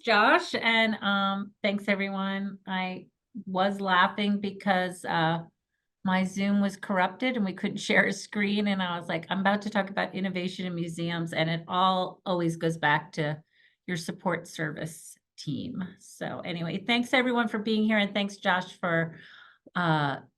Josh, and thanks everyone. I was laughing because my Zoom was corrupted and we couldn't share a screen, and I was like, I'm about to talk about innovation in museums, and it all always goes back to your support service team. So anyway, thanks everyone for being here, and thanks Josh for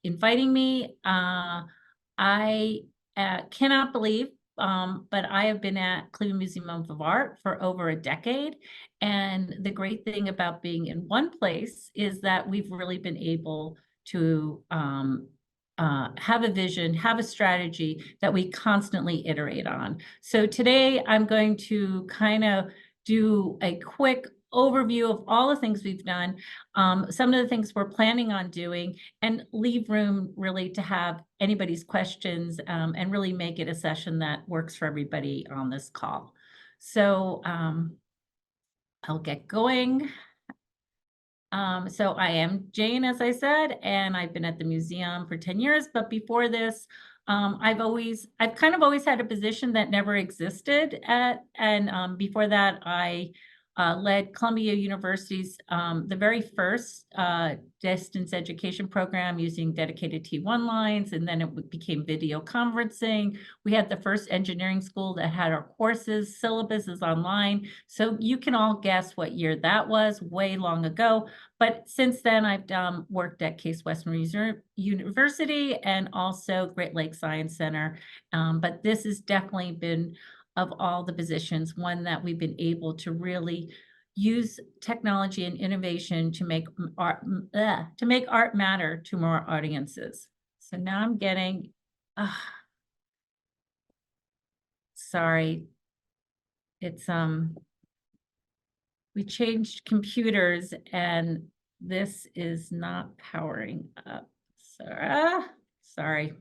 inviting me. I cannot believe but I have been at Cleveland Museum of Art for over a decade. And the great thing about being in one place is that we've really been able to have a vision, have a strategy that we constantly iterate on. So today I'm going to kind of do a quick overview of all the things we've done, some of the things we're planning on doing, and leave room really to have anybody's questions and really make it a session that works for everybody on this call. So I'll get going. So I am Jane, as I said, and I've been at the museum for 10 years. But before this, I've kind of always had a position that never existed before that, I led Columbia University's the very first distance education program using dedicated T1 lines, and then it became video conferencing. We had the first engineering school that had our courses, syllabus is online. So you can all guess what year that was, way long ago. But since then, I've worked at Case Western University and also Great Lakes Science Center. But this has definitely been, of all the positions, one that we've been able to really use technology and innovation to make art matter to more audiences. So now I'm getting, sorry, it's we changed computers and this is not powering up. So, sorry.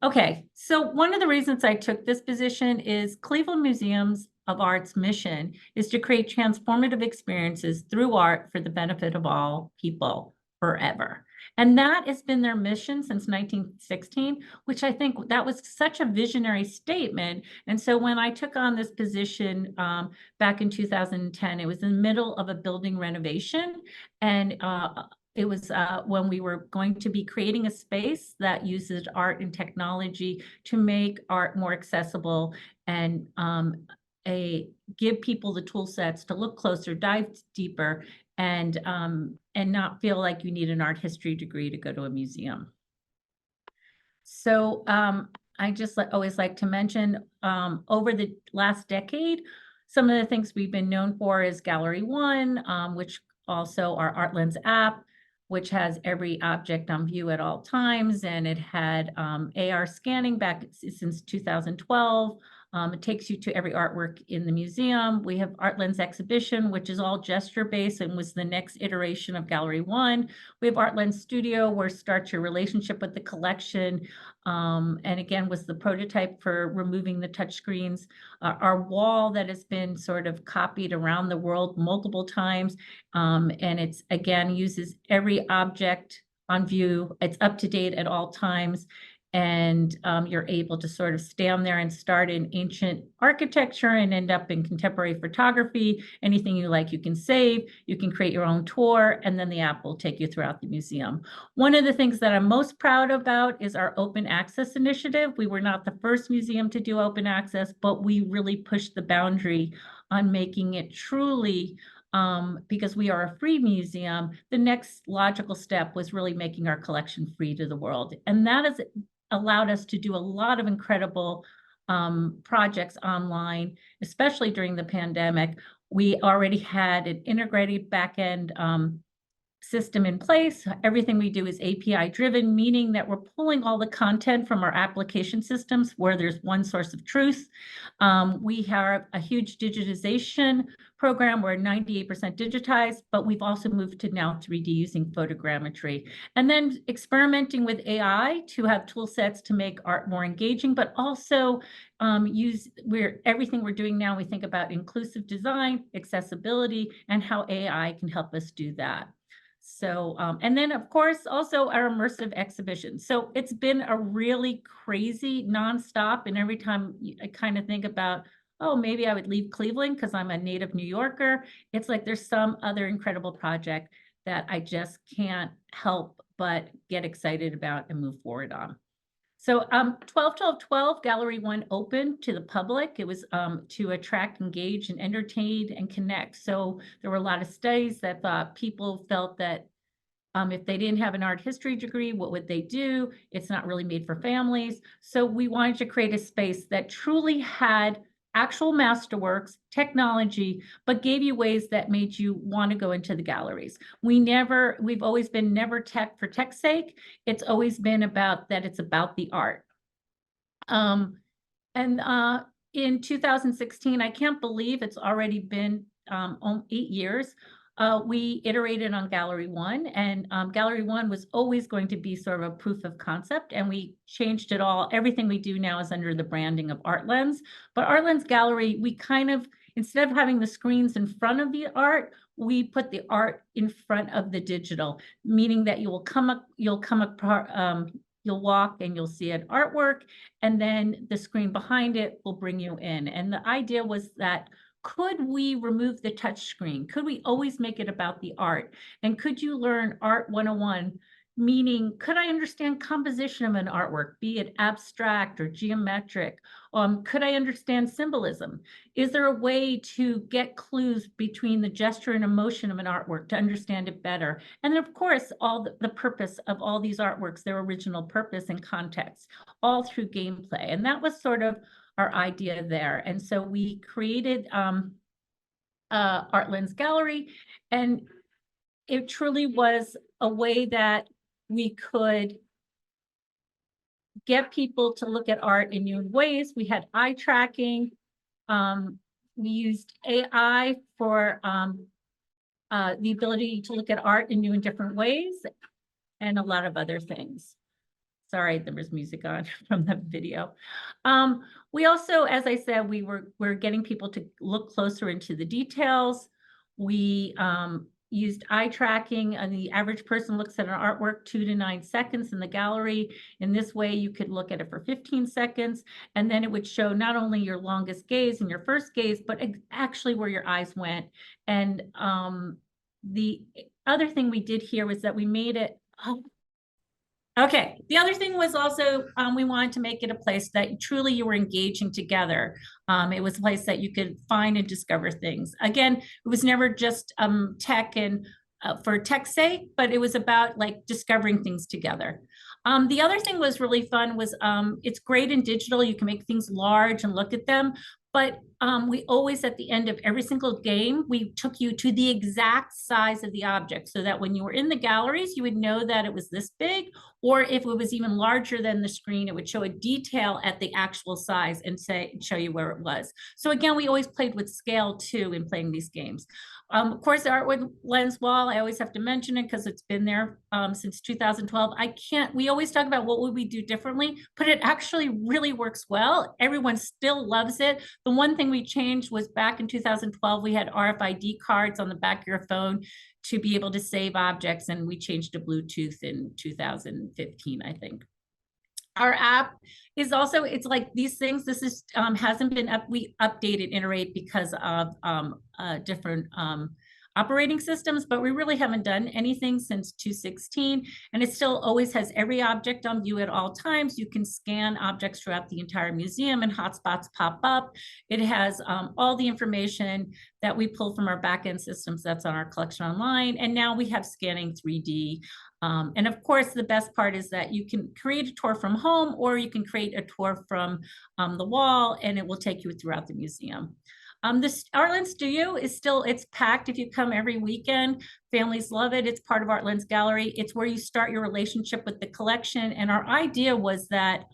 Okay, so one of the reasons I took this position is Cleveland Museums of Art's mission is to create transformative experiences through art for the benefit of all people forever. And that has been their mission since 1916, which I think that was such a visionary statement. And so when I took on this position back in 2010, it was in the middle of a building renovation, and it was when we were going to be creating a space that uses art and technology to make art more accessible and give people the tool sets to look closer, dive deeper, and not feel like you need an art history degree to go to a museum. So I just always like to mention over the last decade, some of the things we've been known for is Gallery One, which also our ArtLens app, which has every object on view at all times, and it had AR scanning back since 2012. It takes you to every artwork in the museum. We have ArtLens Exhibition, which is all gesture-based and was the next iteration of Gallery One. We have ArtLens Studio, where starts your relationship with the collection, and again, was the prototype for removing the touchscreens. Our wall that has been sort of copied around the world multiple times, and it's, again, uses every object on view. It's up to date at all times. And you're able to sort of stand there and start in ancient architecture and end up in contemporary photography. Anything you like, you can save, you can create your own tour, and then the app will take you throughout the museum. One of the things that I'm most proud about is our open access initiative. We were not the first museum to do open access, but we really pushed the boundary on making it truly, because we are a free museum, the next logical step was really making our collection free to the world. And that has allowed us to do a lot of incredible projects online, especially during the pandemic. We already had an integrated backend system in place. Everything we do is API driven, meaning that we're pulling all the content from our application systems where there's one source of truth. We have a huge digitization program. We're 98% digitized, but we've also moved to now 3D using photogrammetry. And then experimenting with AI to have tool sets to make art more engaging, but also everything we're doing now, we think about inclusive design, accessibility, and how AI can help us do that. So, and then of course, also our immersive exhibition. So it's been a really crazy nonstop. And every time I kind of think about, oh, maybe I would leave Cleveland because I'm a native New Yorker. It's like there's some other incredible project that I just can't help but get excited about and move forward on. So 12-12-12 Gallery 1 opened to the public. It was to attract, engage, and entertain and connect. So there were a lot of studies that thought people felt that if they didn't have an art history degree, what would they do? It's not really made for families. So we wanted to create a space that truly had actual masterworks, technology, but gave you ways that made you want to go into the galleries. We've always been never tech for tech's sake. It's always been about that it's about the art. And in 2016, I can't believe it's already been 8 years. We iterated on Gallery 1, and Gallery 1 was always going to be sort of a proof of concept, and we changed it all. Everything we do now is under the branding of ArtLens. But ArtLens Gallery, we kind of, instead of having the screens in front of the art, we put the art in front of the digital, meaning that you'll walk and you'll see an artwork, and then the screen behind it will bring you in. And the idea was that, could we remove the touch screen? Could we always make it about the art? And could you learn Art 101? Meaning, could I understand composition of an artwork, be it abstract or geometric? Could I understand symbolism? Is there a way to get clues between the gesture and emotion of an artwork to understand it better? And then, of course, all the purpose of all these artworks, their original purpose and context, all through gameplay. And that was sort of our idea there. And so we created ArtLens Gallery, and it truly was a way that we could get people to look at art in new ways. We had eye tracking. We used AI for the ability to look at art in new and different ways, and a lot of other things. Sorry, there was music on from the video. We also, as I said, we're getting people to look closer into the details. We used eye tracking, and the average person looks at an artwork 2 to 9 seconds in the gallery. In this way, you could look at it for 15 seconds, and then it would show not only your longest gaze and your first gaze, but actually where your eyes went. And the other thing we did here was that we made it, okay, the other thing was also we wanted to make it a place that truly you were engaging together. It was a place that you could find and discover things. Again, it was never just tech and for tech's sake, but it was about like discovering things together. The other thing was really fun was it's great in digital. You can make things large and look at them. But we always, at the end of every single game, we took you to the exact size of the object so that when you were in the galleries, you would know that it was this big, or if it was even larger than the screen, it would show a detail at the actual size and show you where it was. So again, we always played with scale too in playing these games. Of course, the ArtLens wall, I always have to mention it because it's been there since 2012. We always talk about what would we do differently, but it actually really works well. Everyone still loves it. The one thing we changed was back in 2012, we had RFID cards on the back of your phone to be able to save objects, and we changed to Bluetooth in 2015, I think. Our app is also, it's like these things, this is hasn't been we update and iterate because of different operating systems, but we really haven't done anything since 2016, and it still always has every object on view at all times. You can scan objects throughout the entire museum and hotspots pop up. It has all the information that we pull from our backend systems that's on our collection online, and now we have scanning 3D. And of course, the best part is that you can create a tour from home, or you can create a tour from the wall, and it will take you throughout the museum. This ArtLens Studio is still, it's packed if you come every weekend. Families love it. It's part of ArtLens Gallery. It's where you start your relationship with the collection. And our idea was that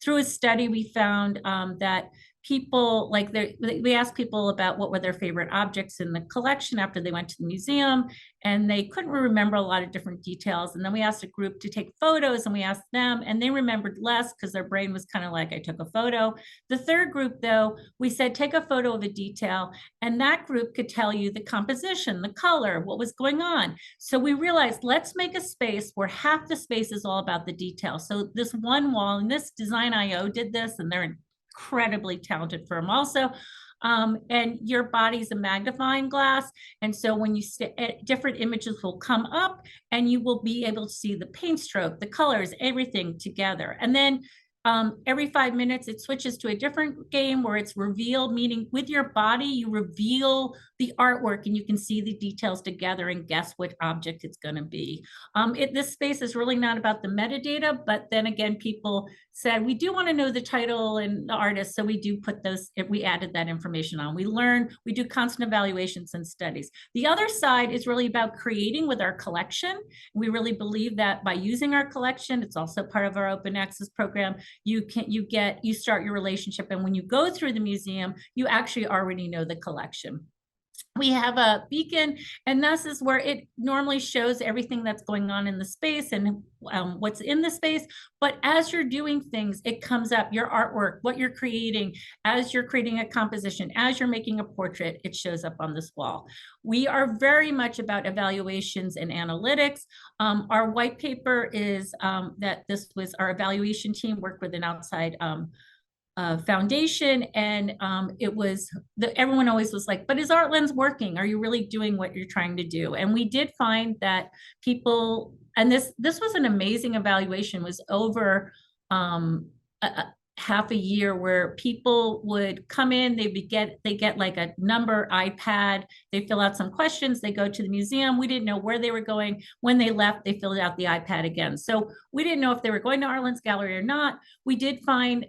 through a study, we found that people, like we asked people about what were their favorite objects in the collection after they went to the museum, and they couldn't remember a lot of different details. And then we asked a group to take photos, and we asked them, and they remembered less because their brain was kind of like, I took a photo. The third group, though, we said, take a photo of a detail, and that group could tell you the composition, the color, what was going on. So we realized, let's make a space where half the space is all about the detail. So this one wall, and this Design.io did this, and they're incredibly talented firm also. And your body's a magnifying glass. And so when you different images will come up and you will be able to see the paint stroke, the colors, everything together. And then every 5 minutes, it switches to a different game where it's revealed, meaning with your body, you reveal the artwork and you can see the details together and guess what object it's going to be. This space is really not about the metadata, but then again, people said, we do want to know the title and the artist. So we do put those, we added that information on. We learn, we do constant evaluations and studies. The other side is really about creating with our collection. We really believe that by using our collection, it's also part of our open access program, you start your relationship. And when you go through the museum, you actually already know the collection. We have a beacon, and this is where it normally shows everything that's going on in the space and what's in the space. But as you're doing things, it comes up, your artwork, what you're creating, as you're creating a composition, as you're making a portrait, it shows up on this wall. We are very much about evaluations and analytics. Our white paper is that this was our evaluation team worked with an outside foundation, and it was everyone always was like, but is ArtLens working? Are you really doing what you're trying to do? And we did find that people, and this was an amazing evaluation, was over half a year, where people would come in, they get like a number iPad, they fill out some questions, they go to the museum. We didn't know where they were going. When they left, they filled out the iPad again. So we didn't know if they were going to ArtLens Gallery or not. We did find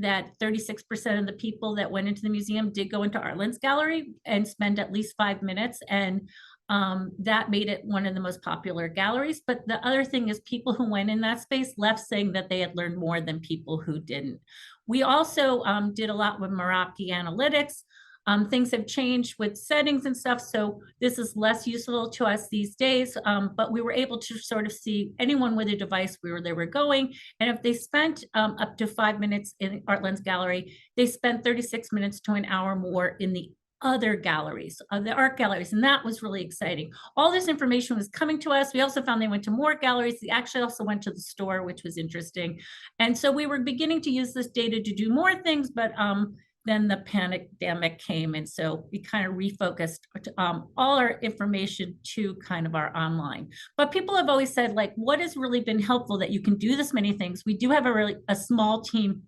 that 36% of the people that went into the museum did go into ArtLens Gallery and spend at least 5 minutes. And that made it one of the most popular galleries. But the other thing is people who went in that space left saying that they had learned more than people who didn't. We also did a lot with Meraki analytics. Things have changed with settings and stuff, so this is less useful to us these days, but we were able to sort of see anyone with a device where they were going, and if they spent up to 5 minutes in ArtLens Gallery, they spent 36 minutes to an hour more in the other galleries, the art galleries, and that was really exciting. All this information was coming to us. We also found they went to more galleries. They actually also went to the store, which was interesting. And so we were beginning to use this data to do more things, but then the pandemic came, and so we kind of refocused all our information to kind of our online. But people have always said, like, what has really been helpful that you can do this many things? We do have a small team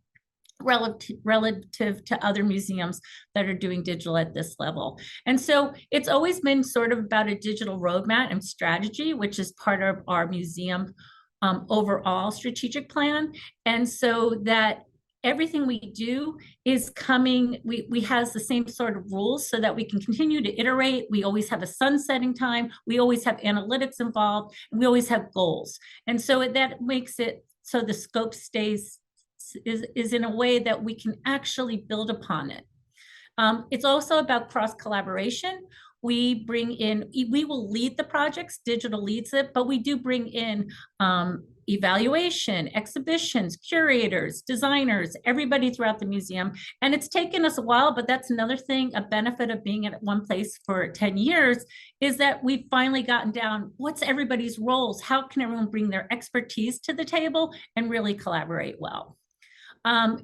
relative to other museums that are doing digital at this level. And so it's always been sort of about a digital roadmap and strategy, which is part of our museum overall strategic plan. And so that everything we do is coming, we has the same sort of rules so that we can continue to iterate. We always have a sunsetting time. We always have analytics involved. And we always have goals. And so that makes it so the scope stays, is in a way that we can actually build upon it. It's also about cross collaboration. We bring in, we will lead the projects, digital leads it, but we do bring in evaluation, exhibitions, curators, designers, everybody throughout the museum. And it's taken us a while, but that's another thing, a benefit of being at one place for 10 years, is that we've finally gotten down, what's everybody's roles? How can everyone bring their expertise to the table and really collaborate well?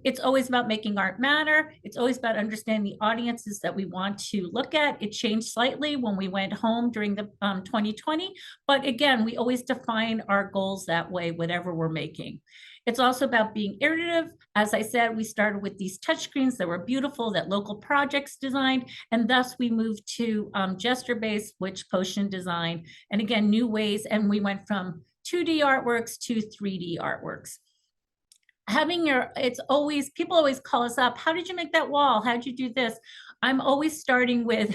It's always about making art matter. It's always about understanding the audiences that we want to look at. It changed slightly when we went home during the 2020, but again, we always define our goals that way, whatever we're making. It's also about being iterative. As I said, we started with these touchscreens that were beautiful, that local projects designed, and thus we moved to gesture-based, which Potion designed, and again, new ways, and we went from 2D artworks to 3D artworks. Having your, it's always, people always call us up, how did you make that wall? How'd you do this? I'm always starting with,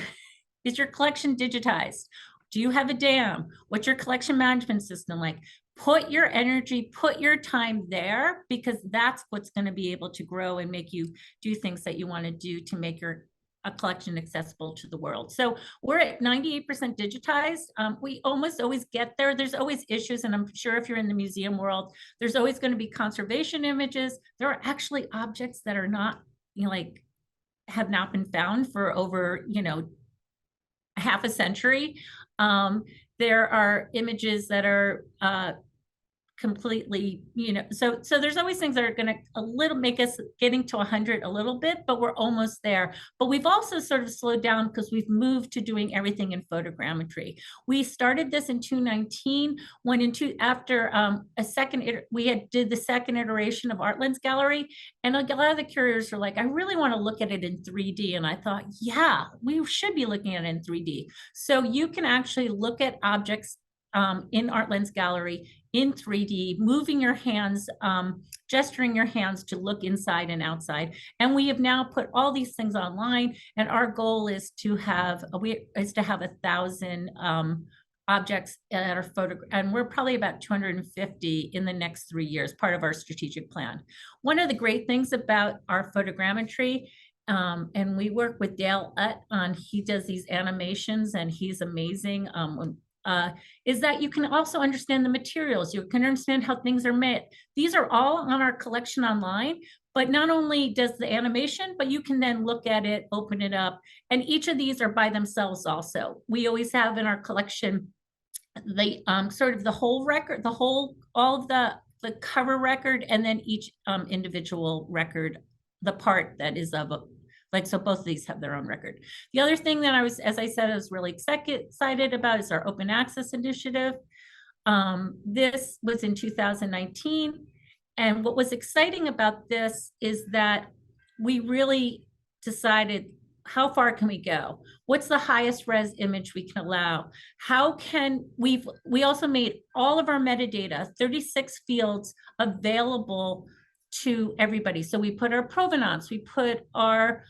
is your collection digitized? Do you have a DAM? What's your collection management system like? Put your energy, put your time there, because that's what's going to be able to grow and make you do things that you want to do to make your a collection accessible to the world. So we're at 98% digitized. We almost always get there. There's always issues, and I'm sure if you're in the museum world, there's always going to be conservation images. There are actually objects that are not, you know, like have not been found for over, you know, half a century. There are images that are completely, so there's always things that are going to a little make us getting to 100 a little bit, but we're almost there. But we've also sort of slowed down because we've moved to doing everything in photogrammetry. We started this in 2019 when after did the second iteration of ArtLens Gallery, and a lot of the curators were like, I really want to look at it in 3D. And I thought, yeah, we should be looking at it in 3D. So you can actually look at objects in ArtLens Gallery in 3D, moving your hands, gesturing your hands to look inside and outside. And we have now put all these things online, and our goal is to have 1,000 objects that are photographed, and we're probably about 250 in the next 3 years, part of our strategic plan. One of the great things about our photogrammetry, and we work with Dale Utt on, he does these animations and he's amazing, is that you can also understand the materials. You can understand how things are made. These are all on our collection online, but not only does the animation, but you can then look at it, open it up, and each of these are by themselves also. We always have in our collection the sort of the whole record, all of the cover record, and then each individual record, the part that is of so both of these have their own record. The other thing that as I said, I was really excited about is our open access initiative. This was in 2019. And what was exciting about this is that we really decided, how far can we go? What's the highest res image we can allow? We also made all of our metadata, 36 fields, available to everybody. So we put our provenance, we put our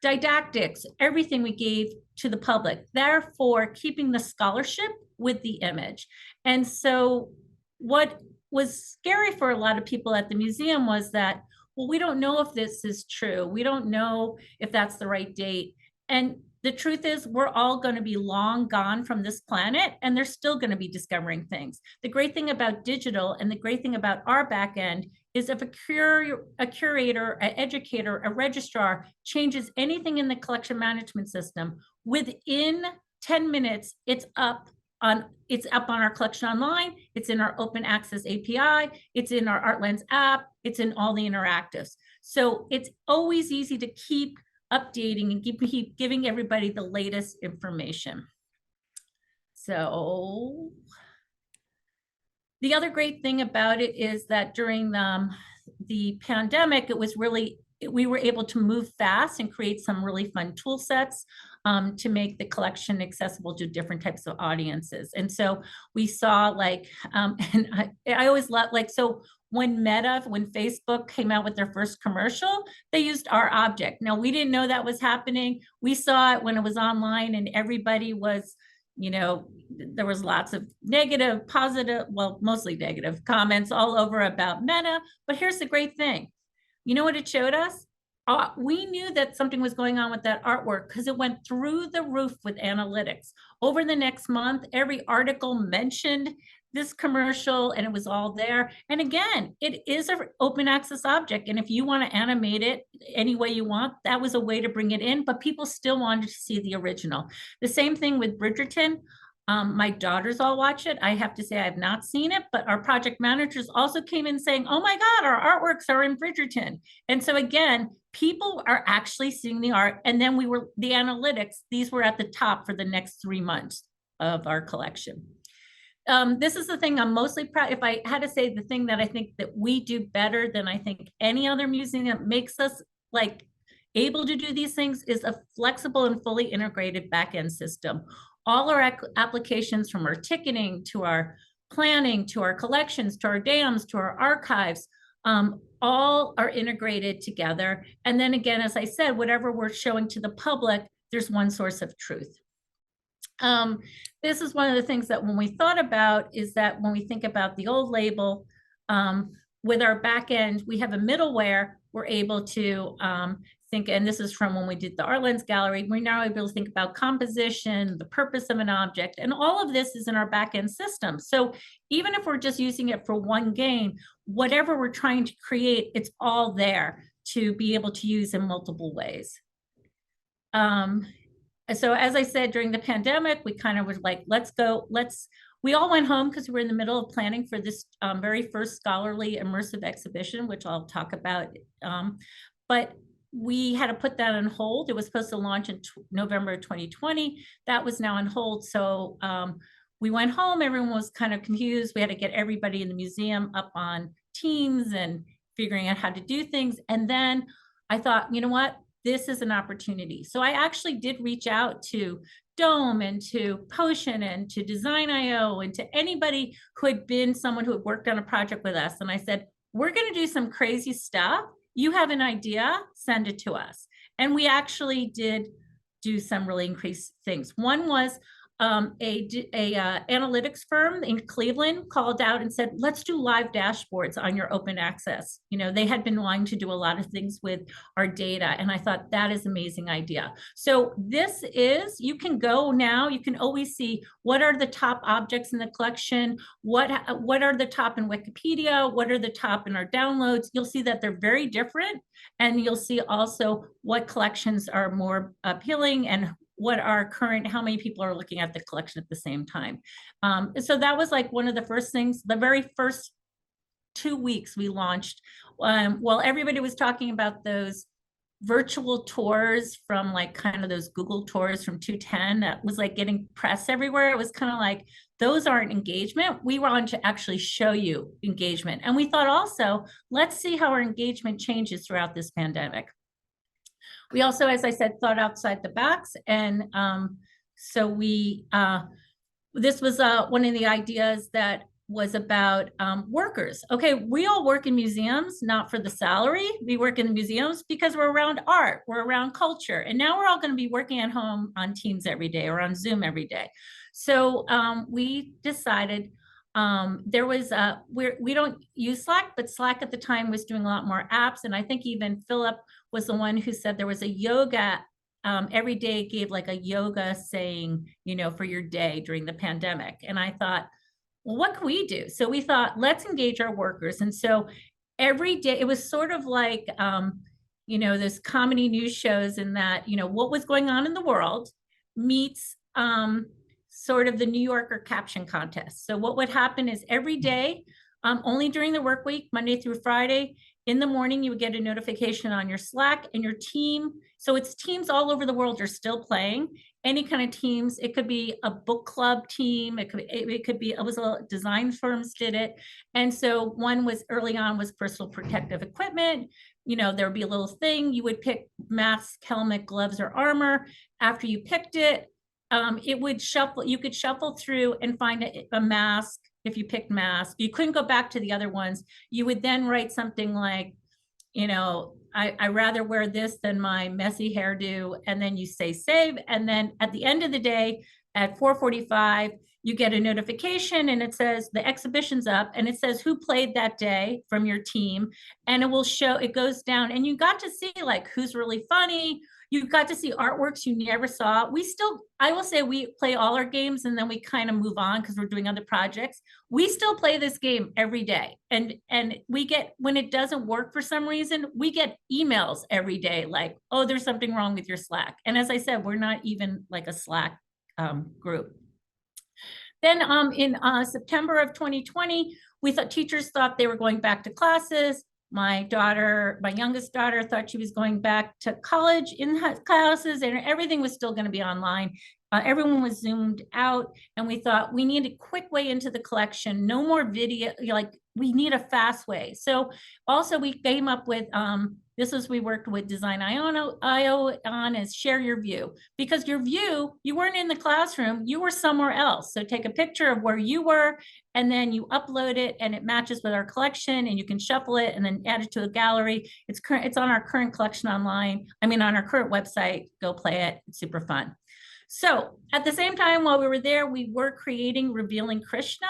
didactics, everything we gave to the public, therefore keeping the scholarship with the image. And so what was scary for a lot of people at the museum was that, well, we don't know if this is true. We don't know if that's the right date. And the truth is, we're all going to be long gone from this planet, and they're still going to be discovering things. The great thing about digital and the great thing about our back end is if a curator, an educator, a registrar changes anything in the collection management system, within 10 minutes, it's up on our collection online, it's in our open access API, it's in our ArtLens app, it's in all the interactives. So it's always easy to keep updating and keep giving everybody the latest information. So the other great thing about it is that during the pandemic, we were able to move fast and create some really fun tool sets to make the collection accessible to different types of audiences. And so we saw and I always love, so when Facebook came out with their first commercial, they used our object. Now, we didn't know that was happening. We saw it when it was online, and everybody was, there was lots of negative, positive, well, mostly negative comments all over about Meta. But here's the great thing. You know what it showed us? We knew that something was going on with that artwork because it went through the roof with analytics. Over the next month, every article mentioned this commercial, and it was all there. And again, it is an open access object. And if you want to animate it any way you want, that was a way to bring it in, but people still wanted to see the original. The same thing with Bridgerton. My daughters all watch it. I have to say I have not seen it, but our project managers also came in saying, oh my God, our artworks are in Bridgerton. And so again, people are actually seeing the art. And then the analytics, these were at the top for the next 3 months of our collection. This is the thing I'm mostly proud. If I had to say the thing that I think that we do better than I think any other museum that makes us able to do these things is a flexible and fully integrated backend system. All our applications, from our ticketing to our planning, to our collections, to our dams, to our archives, all are integrated together. And then again, as I said, whatever we're showing to the public, there's one source of truth. This is one of the things that when we thought about is that when we think about the old label, with our backend, we have a middleware, we're able to think, and this is from when we did the ArtLens Gallery, we're now able to think about composition, the purpose of an object, and all of this is in our backend system. So even if we're just using it for one game, whatever we're trying to create, it's all there to be able to use in multiple ways. So as I said, during the pandemic, we kind of was like, we all went home because we were in the middle of planning for this very first scholarly immersive exhibition, which I'll talk about. But we had to put that on hold. It was supposed to launch in November 2020. That was now on hold. So we went home, everyone was kind of confused. We had to get everybody in the museum up on Teams and figuring out how to do things. And then I thought, you know what, this is an opportunity. So I actually did reach out to Dome and to Potion and to Design.io and to anybody who had been someone who had worked on a project with us. And I said, we're going to do some crazy stuff. You have an idea, send it to us. And we actually did do some really increased things. One was analytics firm in Cleveland called out and said, let's do live dashboards on your open access. You know, they had been wanting to do a lot of things with our data. And I thought that is an amazing idea. So this is, you can go now, you can always see what are the top objects in the collection, what are the top in Wikipedia, what are the top in our downloads. You'll see that they're very different. And you'll see also what collections are more appealing and what are current, how many people are looking at the collection at the same time. So that was like one of the first things, the very first 2 weeks we launched, while everybody was talking about those virtual tours from like kind of those Google tours from 2010 that was like getting press everywhere. It was kind of like, those aren't engagement. We wanted to actually show you engagement. And we thought also, let's see how our engagement changes throughout this pandemic. We also, as I said, thought outside the box. And so we, this was one of the ideas that was about workers. Okay, we all work in museums, not for the salary. We work in the museums because we're around art, we're around culture. And now we're all going to be working at home on Teams every day or on Zoom every day. So we decided there was we don't use Slack, but Slack at the time was doing a lot more apps. And I think even Philip was the one who said there was a yoga, every day gave like a yoga saying, you know, for your day during the pandemic. And I thought, well, what can we do? So we thought, let's engage our workers. And so every day, it was sort of like, you know, those comedy news shows in that, you know, what was going on in the world meets sort of the New Yorker caption contest. So what would happen is every day, only during the work week, Monday through Friday, in the morning, you would get a notification on your Slack and your team. So it's teams all over the world are still playing. Any kind of teams. It could be a book club team. It could be, it was a design firms did it. And so one was early on was personal protective equipment. You know, there would be a little thing. You would pick mask, helmet, gloves, or armor. After you picked it, it would shuffle. You could shuffle through and find a mask. If you picked mask, you couldn't go back to the other ones. You would then write something like, you know, I rather wear this than my messy hairdo. And then you say save. And then at the end of the day at 4:45, you get a notification and it says the exhibition's up and it says who played that day from your team. And it will show, it goes down and you got to see like who's really funny. You got to see artworks you never saw. We still, I will say we play all our games and then we kind of move on because we're doing other projects. We still play this game every day. And we get, when it doesn't work for some reason, we get emails every day like, oh, there's something wrong with your Slack. And as I said, we're not even like a Slack group. Then in September of 2020, teachers thought they were going back to classes. My daughter, my youngest daughter, thought she was going back to college in classes and everything was still going to be online. Everyone was zoomed out and we thought we need a quick way into the collection, no more video, like we need a fast way. So also we came up with, we worked with Design.io on is share your view, because your view, you weren't in the classroom, you were somewhere else. So take a picture of where you were and then you upload it and it matches with our collection and you can shuffle it and then add it to a gallery. It's on our current collection online. I mean, on our current website, go play it, it's super fun. So at the same time, while we were there, we were creating Revealing Krishna,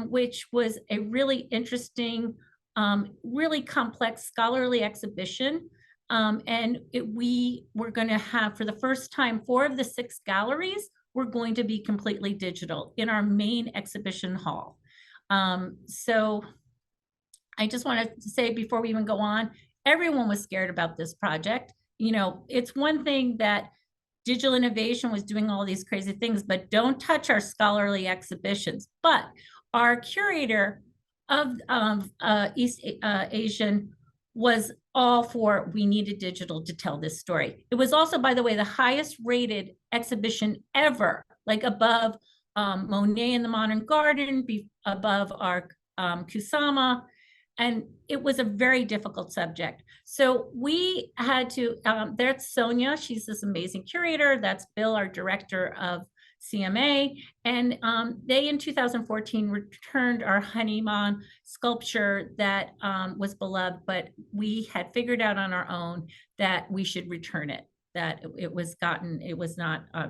which was a really interesting, really complex scholarly exhibition. We were going to have, for the first time, 4 of the 6 galleries were going to be completely digital in our main exhibition hall. So I just wanted to say before we even go on, everyone was scared about this project. You know, it's one thing that digital innovation was doing all these crazy things, but don't touch our scholarly exhibitions. But our curator of East Asian was all for, we needed digital to tell this story. It was also, by the way, the highest rated exhibition ever, like above Monet in the Modern Garden, above our Kusama. And it was a very difficult subject. So we had to, that's Sonia, she's this amazing curator. That's Bill, our director of CMA. And they, in 2014, returned our Hanuman sculpture that was beloved, but we had figured out on our own that we should return it, that it was not,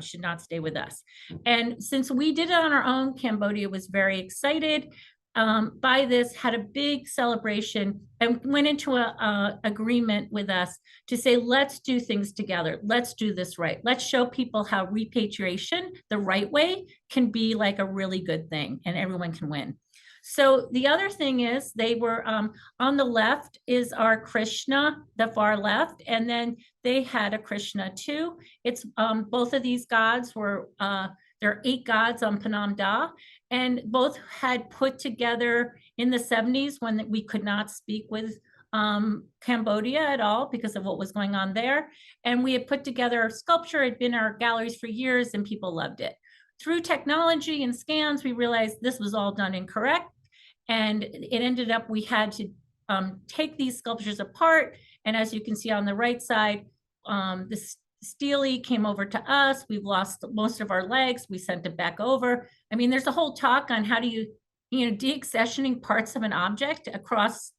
should not stay with us. And since we did it on our own, Cambodia was very excited by this, had a big celebration, and went into a agreement with us to say, let's do things together. Let's do this right. Let's show people how repatriation, the right way, can be like a really good thing and everyone can win. So the other thing is, they were on the left is our Krishna, the far left, and then they had a Krishna too. It's both of these gods were, there are 8 gods on Phnom Da, and both had put together in the 70s when we could not speak with Cambodia at all because of what was going on there. And we had put together a sculpture, had been in our galleries for years, and people loved it. Through technology and scans, we realized this was all done incorrect. And it ended up, we had to take these sculptures apart. And as you can see on the right side, this Steely came over to us. We've lost most of our legs. We sent it back over. I mean, there's a whole talk on how do you deaccessioning parts of an object across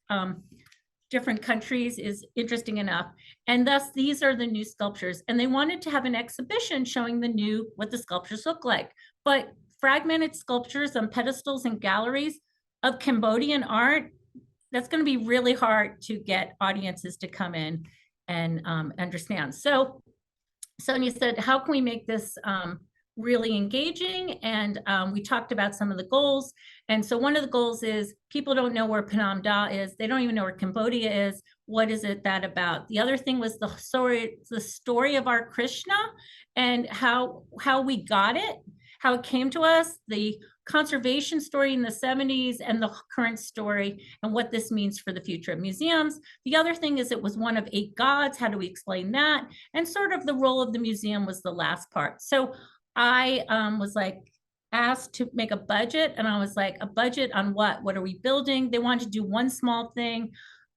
different countries is interesting enough. And thus, these are the new sculptures. And they wanted to have an exhibition showing what the sculptures look like. But fragmented sculptures on pedestals and galleries of Cambodian art, that's going to be really hard to get audiences to come in and understand. So Sonia said, how can we make this really engaging? And we talked about some of the goals. And so one of the goals is, people don't know where Phnom Da is. They don't even know where Cambodia is. What is it that about? The other thing was the story of our Krishna and how we got it, how it came to us, the conservation story in the 70s and the current story, and what this means for the future of museums. The other thing is, it was one of 8 gods. How do we explain that? And sort of the role of the museum was the last part. So I was like asked to make a budget, and I was like, a budget on what? What are we building? They wanted to do one small thing.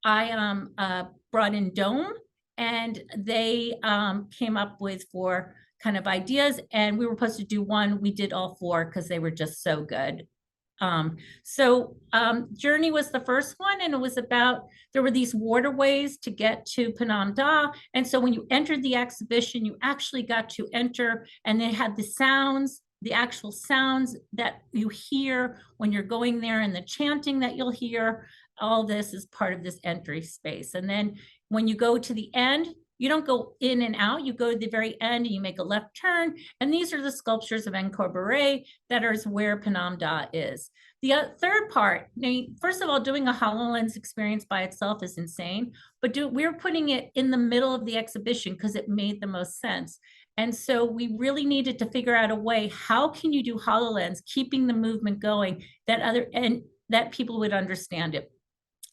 I brought in Dome, and they came up with 4 kind of ideas, and we were supposed to do one. We did all 4 because they were just so good. Journey was the first one, and it was about, there were these waterways to get to Phnom Da. And so when you entered the exhibition, you actually got to enter, and they had the sounds, the actual sounds that you hear when you're going there, and the chanting that you'll hear. All this is part of this entry space. And then when you go to the end, you don't go in and out, you go to the very end and you make a left turn. And these are the sculptures of Angkor Beret that is where Phnom Da is. The third part, first of all, doing a HoloLens experience by itself is insane, but we're putting it in the middle of the exhibition because it made the most sense. And so we really needed to figure out a way, how can you do HoloLens, keeping the movement going, that people would understand it.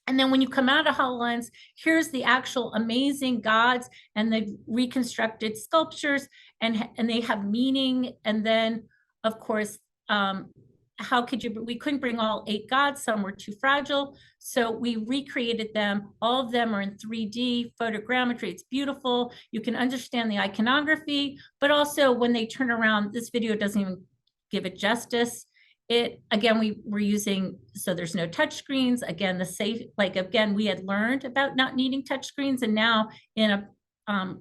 And then when you come out of HoloLens, here's the actual amazing gods and the reconstructed sculptures, and they have meaning. And then, of course, we couldn't bring all 8 gods, some were too fragile. So we recreated them. All of them are in 3D photogrammetry. It's beautiful. You can understand the iconography, but also when they turn around, this video doesn't even give it justice. Again, we were using, so there's no touch screens. Again, again, we had learned about not needing touch screens, and now in a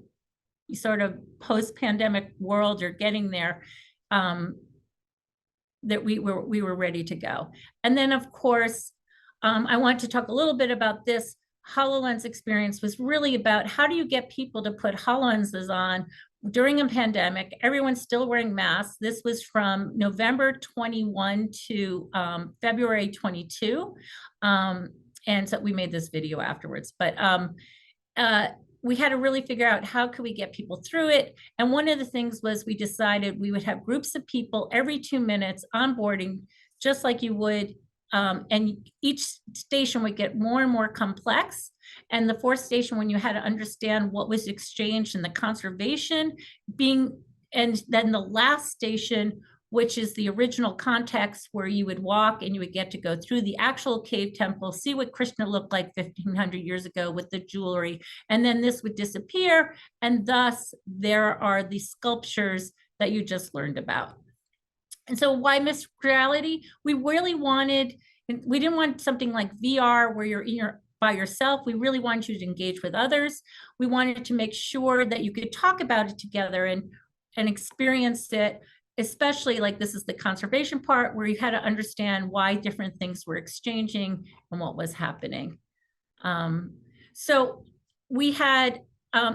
sort of post-pandemic world, you're getting there, that we were ready to go. And then, of course, I want to talk a little bit about this. HoloLens experience was really about, how do you get people to put HoloLenses on during a pandemic? Everyone's still wearing masks. This was from November 21 to February 22. And so we made this video afterwards. But we had to really figure out how could we get people through it. And one of the things was we decided we would have groups of people every 2 minutes onboarding, just like you would. And each station would get more and more complex. And the fourth station, when you had to understand what was exchanged and the conservation being, and then the last station, which is the original context where you would walk and you would get to go through the actual cave temple, see what Krishna looked like 1500 years ago with the jewelry. And then this would disappear. And thus there are the sculptures that you just learned about. And so why mixed reality? We really wanted, we didn't want something like VR where you're by yourself. We really wanted you to engage with others. We wanted to make sure that you could talk about it together and experience it, especially like this is the conservation part where you had to understand why different things were exchanging and what was happening. So we had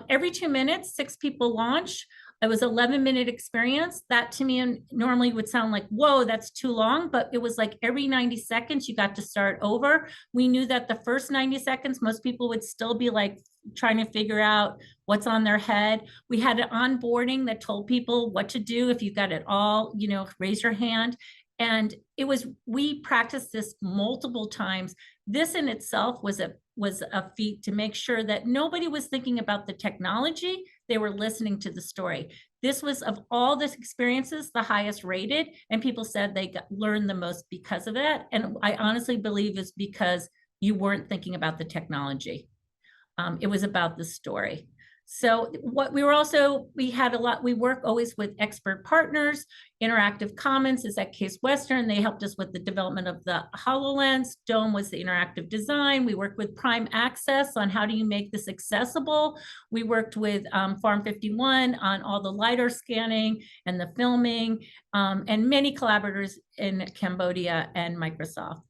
every 2 minutes, 6 people launch. It was 11-minute experience. That to me normally would sound like, whoa, that's too long, but it was like every 90 seconds you got to start over. We knew that the first 90 seconds, most people would still be like trying to figure out what's on their head. We had an onboarding that told people what to do. If you got it all, you know, raise your hand. And it was, we practiced this multiple times. This in itself was a feat to make sure that nobody was thinking about the technology. They were listening to the story. This was, of all the experiences, the highest rated, and people said they learned the most because of that. And I honestly believe it's because you weren't thinking about the technology. It was about the story. So what we were also, we had a lot, we work always with expert partners. Interactive Commons is at Case Western. They helped us with the development of the HoloLens. Dome was the interactive design. We worked with Prime Access on how do you make this accessible. We worked with Farm 51 on all the LiDAR scanning and the filming, and many collaborators in Cambodia and Microsoft.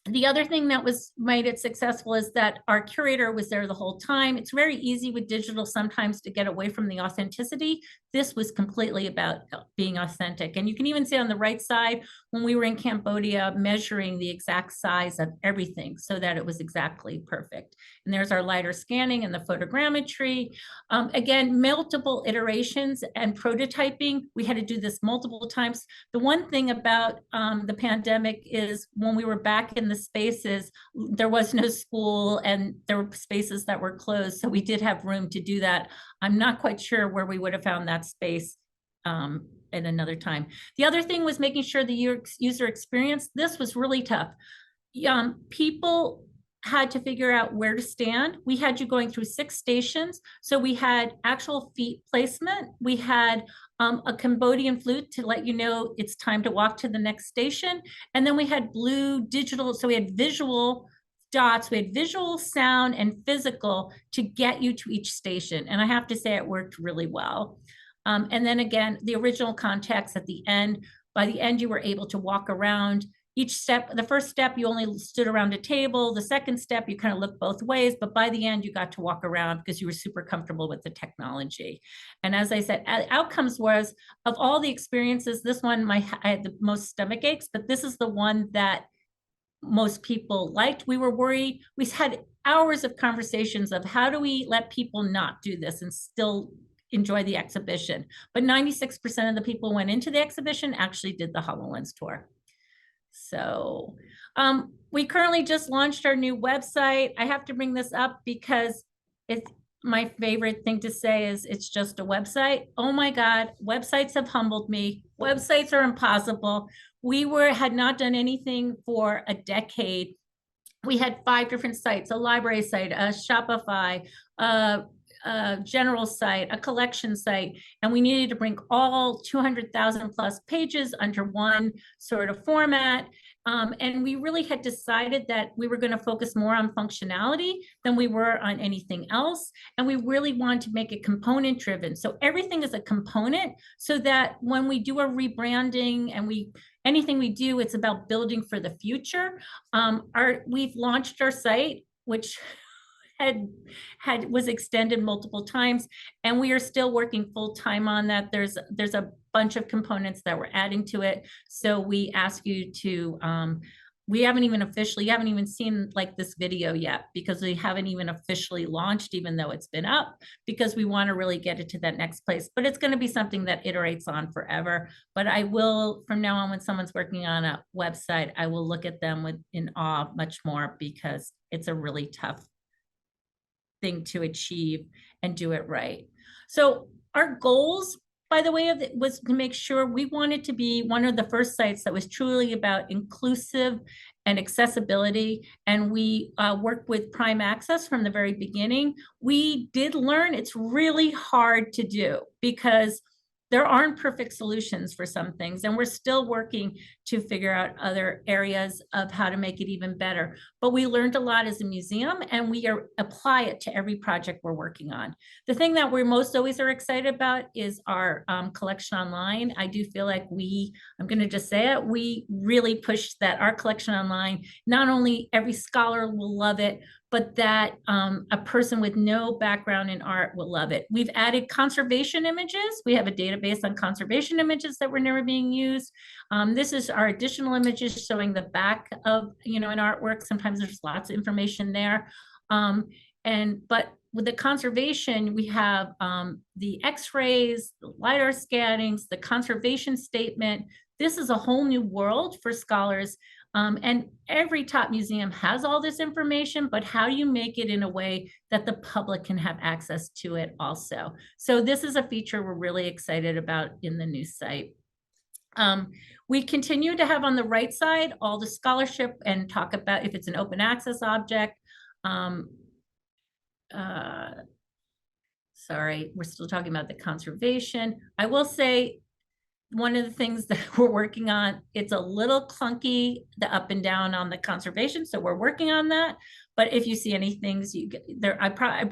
The other thing that made it successful is that our curator was there the whole time. It's very easy with digital sometimes to get away from the authenticity. This was completely about being authentic. And you can even see on the right side, when we were in Cambodia, measuring the exact size of everything so that it was exactly perfect. And there's our LiDAR scanning and the photogrammetry. Again, multiple iterations and prototyping. We had to do this multiple times. The one thing about the pandemic is when we were back in the spaces, there was no school and there were spaces that were closed. So we did have room to do that. I'm not quite sure where we would have found that space at another time. The other thing was making sure the user experience. This was really tough. People had to figure out where to stand. We had you going through 6 stations. So we had actual feet placement. We had a Cambodian flute to let you know it's time to walk to the next station. And then we had blue digital. So we had visual dots, we had visual, sound, and physical to get you to each station. And I have to say it worked really well. And then again, the original context at the end, by the end, you were able to walk around each step. The first step, you only stood around a table. The second step, you kind of looked both ways, but by the end, you got to walk around because you were super comfortable with the technology. And as I said, outcomes was, of all the experiences, this one, I had the most stomach aches, but this is the one that most people liked. We were worried. We had hours of conversations of how do we let people not do this and still enjoy the exhibition. But 96% of the people who went into the exhibition actually did the HoloLens tour. So we currently just launched our new website. I have to bring this up because it's my favorite thing to say is it's just a website. Oh my God, websites have humbled me. Websites are impossible. We had not done anything for a decade. We had 5 different sites, a library site, a Shopify, a general site, a collection site, and we needed to bring all 200,000 plus pages under one sort of format. And we really had decided that we were going to focus more on functionality than we were on anything else. And we really wanted to make it component driven. So everything is a component so that when we do a rebranding and anything we do, it's about building for the future. We've launched our site, which was extended multiple times, and we are still working full time on that. There's a bunch of components that we're adding to it. So we ask you to we haven't even officially, you haven't even seen like this video yet because we haven't even officially launched, even though it's been up, because we want to really get it to that next place. But it's going to be something that iterates on forever. But I will, from now on, when someone's working on a website, I will look at them with in awe much more, because it's a really tough thing to achieve and do it right. So our goals, by the way, was to make sure we wanted to be one of the first sites that was truly about inclusive and accessibility. And we worked with Prime Access from the very beginning. We did learn it's really hard to do because there aren't perfect solutions for some things, and we're still working to figure out other areas of how to make it even better. But we learned a lot as a museum, and we apply it to every project we're working on. The thing that we're most always are excited about is our collection online. I do feel like I'm going to just say it, we really push that our collection online, not only every scholar will love it, but that a person with no background in art will love it. We've added conservation images. We have a database on conservation images that were never being used. This is our additional images showing the back of, an artwork. Sometimes there's lots of information there. But with the conservation, we have the X-rays, the LiDAR scannings, the conservation statement. This is a whole new world for scholars. And every top museum has all this information, but how do you make it in a way that the public can have access to it also? So this is a feature we're really excited about in the new site. We continue to have on the right side all the scholarship and talk about if it's an open access object. Sorry, we're still talking about the conservation. I will say, one of the things that we're working on, it's a little clunky, the up and down on the conservation. So we're working on that. But if you see any things, we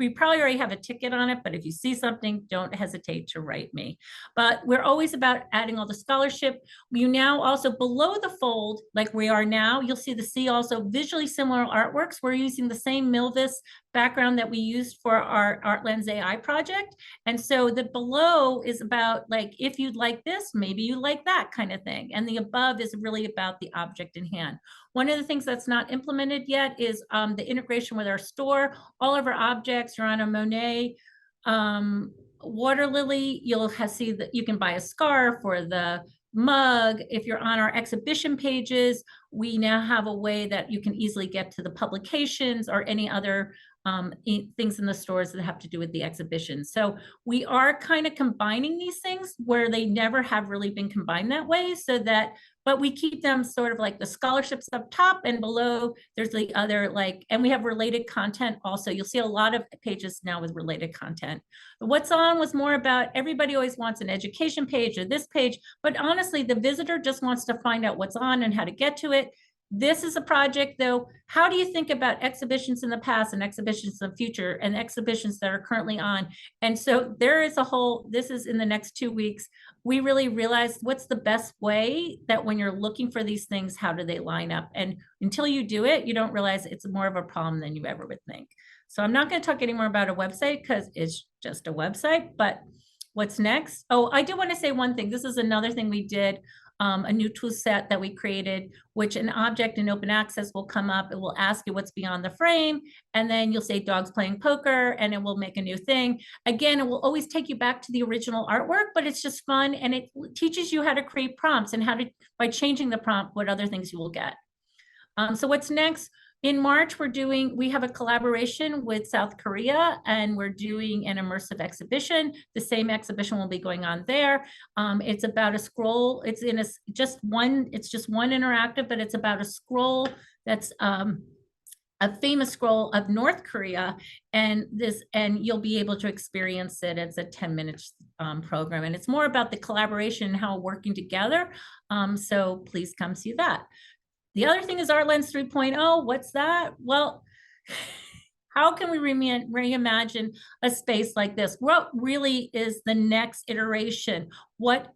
probably already have a ticket on it, but if you see something, don't hesitate to write me. But we're always about adding all the scholarship. You now also, below the fold, like we are now, you'll see also visually similar artworks. We're using the same Milvis background that we used for our ArtLens AI project. And so the below is about, like, if you'd like this, maybe you like that kind of thing. And the above is really about the object in hand. One of the things that's not implemented yet is the integration with our store. All of our objects are on a Monet water lily. You'll see that you can buy a scarf or the mug. If you're on our exhibition pages, we now have a way that you can easily get to the publications or any other things in the stores that have to do with the exhibition. So we are kind of combining these things where they never have really been combined that way, so that, but we keep them sort of like the scholarships up top, and below there's the other, like, and we have related content also. You'll see a lot of pages now with related content. But what's on was more about, everybody always wants an education page or this page, but honestly, the visitor just wants to find out what's on and how to get to it. This is a project, though. How do you think about exhibitions in the past and exhibitions in the future and exhibitions that are currently on? And so there is a whole, this is in the next 2 weeks. We really realized what's the best way that when you're looking for these things, how do they line up? And until you do it, you don't realize it's more of a problem than you ever would think. So I'm not going to talk anymore about a website because it's just a website, but what's next? Oh, I do want to say one thing. This is another thing we did. A new tool set that we created, which an object in open access will come up. It will ask you what's beyond the frame. And then you'll say dogs playing poker, and it will make a new thing. Again, it will always take you back to the original artwork, but it's just fun. And it teaches you how to create prompts and how to, by changing the prompt, what other things you will get. So what's next? In March, we have a collaboration with South Korea, and we're doing an immersive exhibition. The same exhibition will be going on there. It's about a scroll. It's just one interactive, but it's about a scroll that's a famous scroll of North Korea, and you'll be able to experience it. It's a 10-minute program, and it's more about the collaboration and how we're working together. So please come see that. The other thing is ArtLens 3.0. What's that? Well, how can we reimagine a space like this? What really is the next iteration?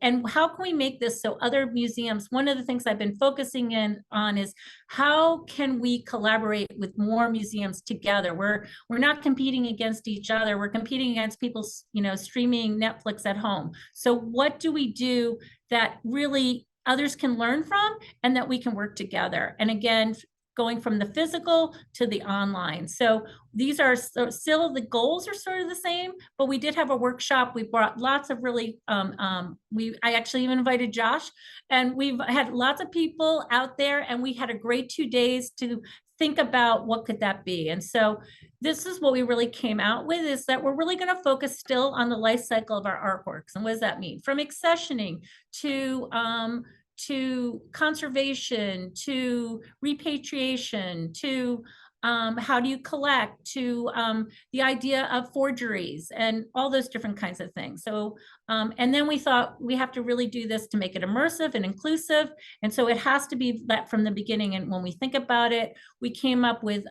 And how can we make this so other museums, one of the things I've been focusing on is how can we collaborate with more museums together? We're not competing against each other. We're competing against people, streaming Netflix at home. So what do we do that really others can learn from and that we can work together. And again, going from the physical to the online. So these are still, the goals are sort of the same, but we did have a workshop. We brought lots of really, I actually even invited Josh, and we've had lots of people out there, and we had a great 2 days to think about what could that be. And so this is what we really came out with, is that we're really going to focus still on the life cycle of our artworks. And what does that mean? From accessioning to conservation, to repatriation, to how do you collect, to the idea of forgeries and all those different kinds of things. So, and then we thought we have to really do this to make it immersive and inclusive. And so it has to be that from the beginning. And when we think about it, we came up with,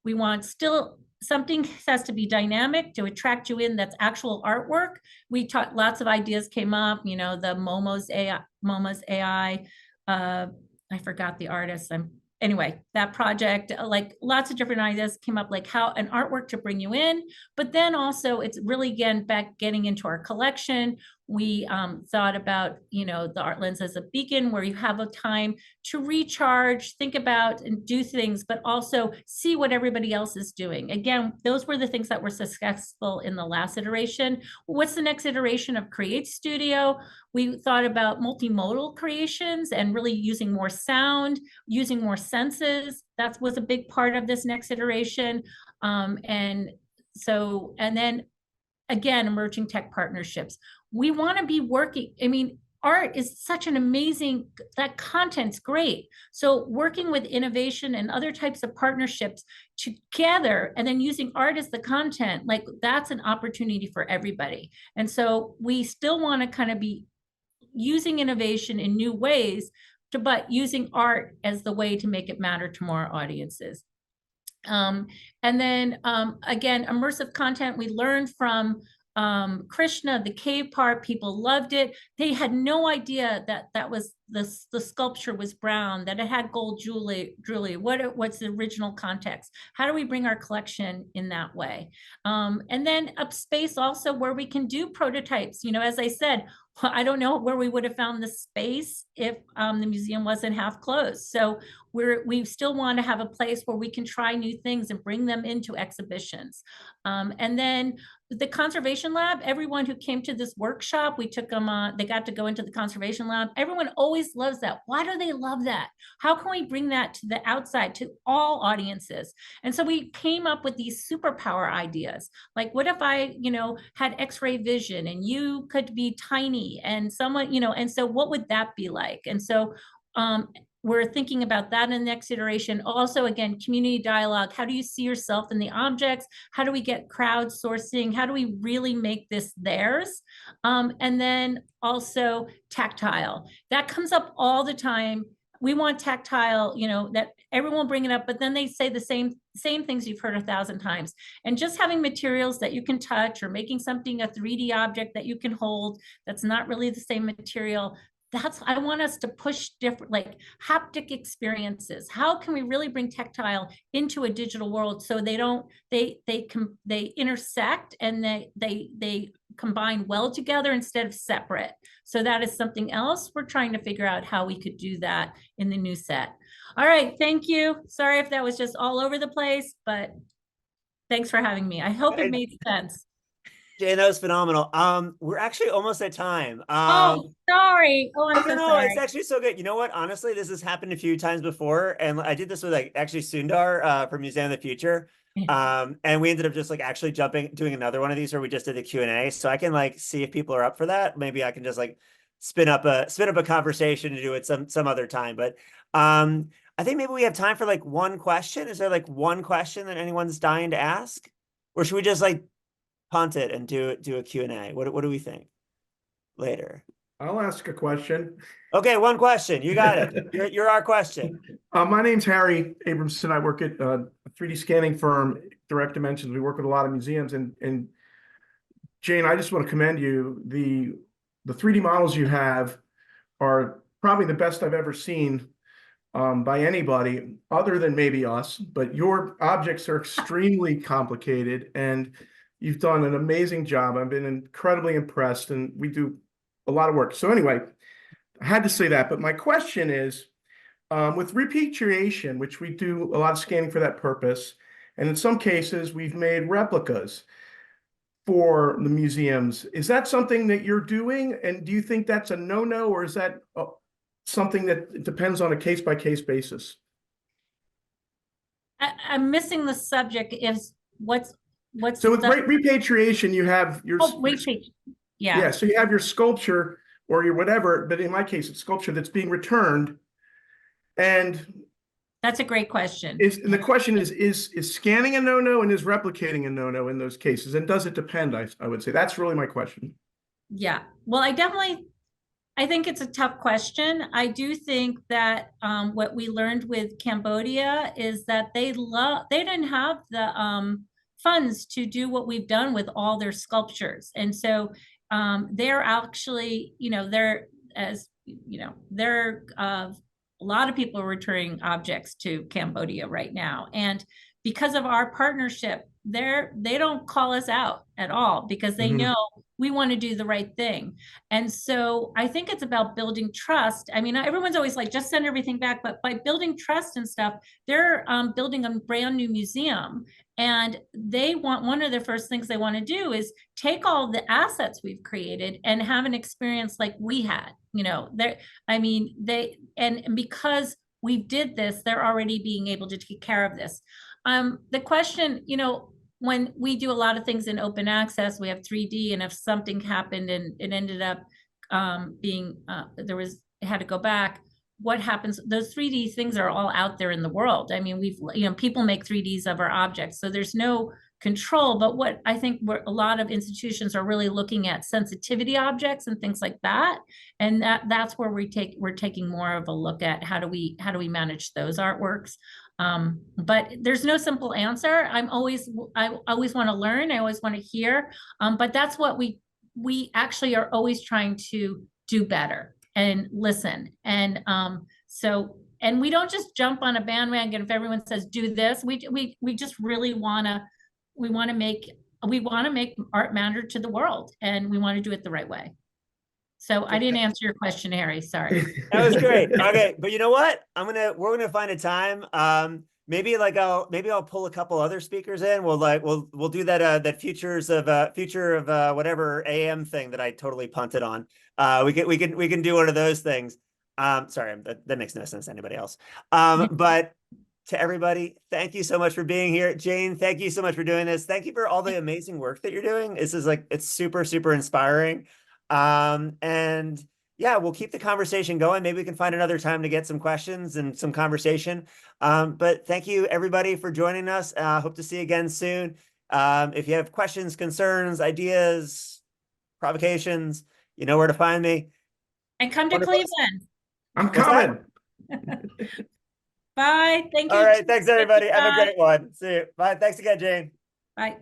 we want still something has to be dynamic to attract you in, that's actual artwork. We taught, lots of ideas came up, you know, the Momo's AI, I forgot the artist. Anyway, that project, like lots of different ideas came up, like how an artwork to bring you in, but then also it's really, again, back getting into our collection. We thought about, you know, the art lens as a beacon where you have a time to recharge, think about and do things, but also see what everybody else is doing. Again, those were the things that were successful in the last iteration. What's the next iteration of Create Studio? We thought about multimodal creations and really using more sound, using more senses. That was a big part of this next iteration. And then again, emerging tech partnerships. We want to be working, I mean, art is such an amazing, that content's great. So working with innovation and other types of partnerships together, and then using art as the content, like that's an opportunity for everybody. And so we still want to kind of be using innovation in new ways, but using art as the way to make it matter to more audiences. And then again, immersive content, we learned from Krishna, the cave part, people loved it. They had no idea that that was the sculpture was brown, that it had gold jewelry, what's the original context? How do we bring our collection in that way? And then up space also where we can do prototypes. You know, as I said, I don't know where we would have found the space if the museum wasn't half closed. So we still want to have a place where we can try new things and bring them into exhibitions. And then the conservation lab, everyone who came to this workshop, we took them on, they got to go into the conservation lab. Everyone always loves that. Why do they love that? How can we bring that to the outside, to all audiences? And so we came up with these superpower ideas. Like, what if I, you know, had X-ray vision and you could be tiny and someone, you know, and so what would that be like? And so we're thinking about that in the next iteration. Also, again, community dialogue. How do you see yourself in the objects? How do we get crowdsourcing? How do we really make this theirs? And then also tactile. That comes up all the time. We want tactile, you know, that everyone will bring it up, but then they say the same things you've heard 1,000 times. And just having materials that you can touch, or making something a 3D object that you can hold, that's not really the same material. I want us to push different, like haptic experiences. How can we really bring tactile into a digital world so they intersect and they combine well together instead of separate? So that is something else we're trying to figure out how we could do that in the new set. All right, thank you. Sorry if that was just all over the place, but thanks for having me. I hope it made sense. Jane, that was phenomenal. We're actually almost at time. Oh, sorry. Oh, I'm so no, sorry. it's actually so good. You know what? Honestly, this has happened a few times before, and I did this with like actually Sundar from Museum of the Future. And we ended up just like actually doing another one of these where we just did the Q&A. So I can like see if people are up for that. Maybe I can just like spin up a conversation to do it some other time. But I think maybe we have time for like one question. Is there like one question that anyone's dying to ask? Or should we just like punt it and do a Q&A? What do we think later? I'll ask a question. Okay, one question. You got it. You're our question. My name's Harry Abramson. I work at a 3D scanning firm, Direct Dimensions. We work with a lot of museums. And Jane, I just want to commend you. The 3D models you have are probably the best I've ever seen by anybody other than maybe us. But your objects are extremely complicated, and you've done an amazing job. I've been incredibly impressed, and we do a lot of work. So anyway, I had to say that, but my question is, with repatriation, which we do a lot of scanning for that purpose, and in some cases we've made replicas for the museums. Is that something that you're doing? And do you think that's a no-no, or is that something that depends on a case-by-case basis? I'm missing the subject. Is what's So with the repatriation, you have your, yeah. yeah, so you have your sculpture or your whatever, but in my case, it's sculpture that's being returned. And That's a great question. and the question is scanning a no-no and is replicating a no-no in those cases? And does it depend? I would say that's really my question. Yeah. Well, I think it's a tough question. I do think that what we learned with Cambodia is that they didn't have the funds to do what we've done with all their sculptures. And so they're actually, a lot of people are returning objects to Cambodia right now. And because of our partnership, they don't call us out at all because they know we want to do the right thing. And so I think it's about building trust. I mean, everyone's always like, just send everything back. But by building trust and stuff, they're building a brand new museum. And they want, one of the first things they want to do is take all the assets we've created and have an experience like we had. And because we did this, they're already being able to take care of this. The question, when we do a lot of things in open access, we have 3D, and if something happened and it ended up it had to go back, what happens? Those 3D things are all out there in the world. I mean, people make 3Ds of our objects, so there's no control. But what I think a lot of institutions are really looking at sensitivity objects and things like that, and that's where we're taking more of a look at how do we manage those artworks. But there's no simple answer. I always want to learn. I always want to hear. But that's what we actually are always trying to do better and listen. And and we don't just jump on a bandwagon if everyone says do this. We just really we want to make art matter to the world, and we want to do it the right way. So I didn't answer your question, Harry. Sorry. That was great. Okay, but you know what? We're gonna find a time. Maybe I'll pull a couple other speakers in. We'll do that future of whatever AM thing that I totally punted on. We can do one of those things. Sorry, that makes no sense to anybody else. But to everybody, thank you so much for being here. Jane, thank you so much for doing this. Thank you for all the amazing work that you're doing. It's super, super inspiring. And yeah, we'll keep the conversation going. Maybe we can find another time to get some questions and some conversation. But thank you everybody for joining us. Hope to see you again soon. If you have questions, concerns, ideas, provocations, you know where to find me. And come to Cleveland. I'm coming. Bye. Thank you. All right. Thanks everybody. Have a great one. See you. Bye. Thanks again, Jane. Bye.